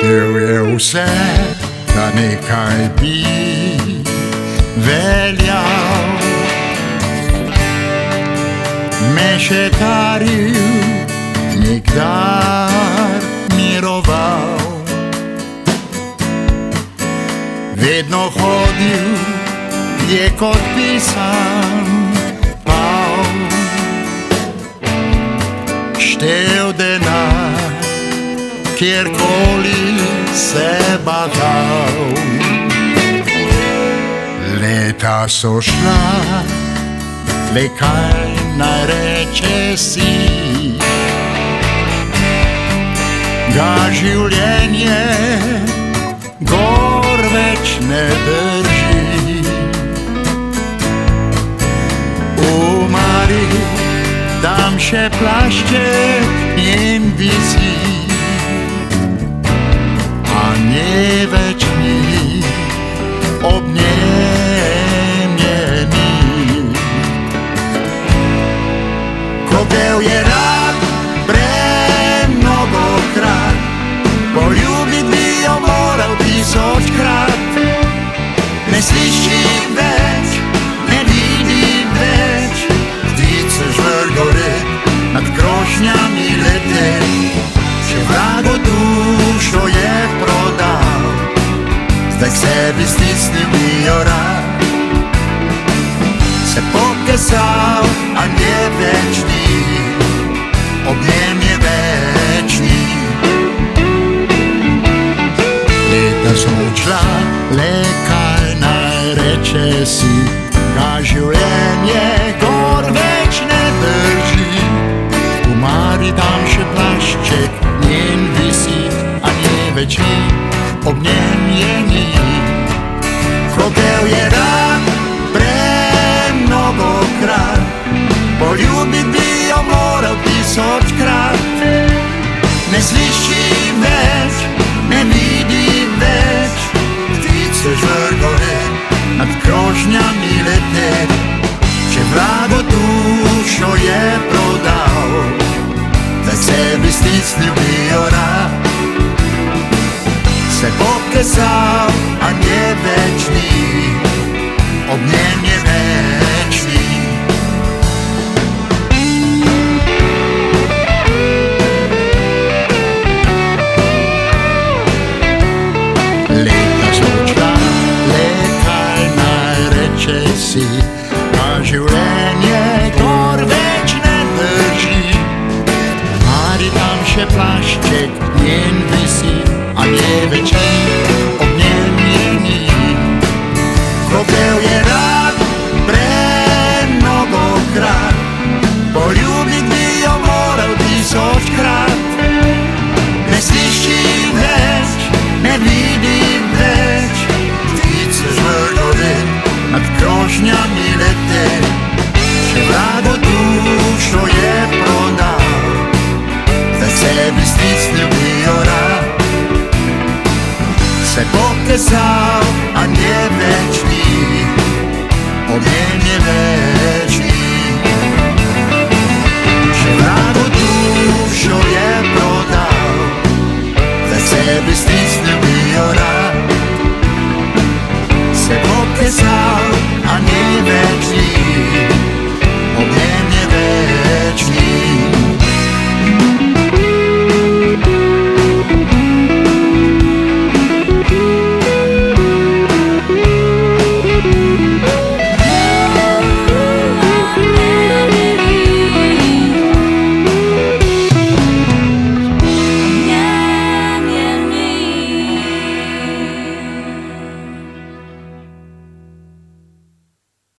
Hotel je vse, da nekaj bi veljal, mešetaril, nikdar miroval. Vedno hodil je kot pisan pav, štel denar, kjerkoli se bahal. Leta so šla, le kaj naj reče si, ga življenje gor več ne drži. Umari, dam še plašček in visi, a nje več ni, ob njem je ni. Ko pel je rad premnogokrat, poljubit bi jo moral 1000-krat. Ne slišim več, ne vidim več, ptice žvrgole nad krošnjami lete. Če vrago dušo je prodal, zdaj k sebi stisnil bi jo rad. Se pokesal, a nje več ni, ob njem je več ni. Leta so odšla, le kaj naj reče si, ga življenje gor več ne drži. Umari, dam še plašček, njen visi, a nje več ni, ob njem je ni. Ko pel je rad premnogokrat, poljubit bi jo moral 1000-krat. Ne slišim več, ne vidim več, ptice žvrgole nad krošnjami lete. Če vrago dušo je prodal, zdaj sebi stisnil bi jo rad. Se pokesal, a nje več ni, ob njem je več ni. Leta so odšla, le kaj naj reče si, a življenje gor več ne drži. Mari, dam še plašček, njen visi, a nje več ni, ob njem je ni. Ko pel je rad premnogokrat, poljubit bi jo moral 1000-krat. Ne slišim več, ne vidim več, ptice žvrgole nad krošnjami lete. Če vrago dušo je prodal, zdaj sebi stisnil bi jo rad. Se pokesal, a nje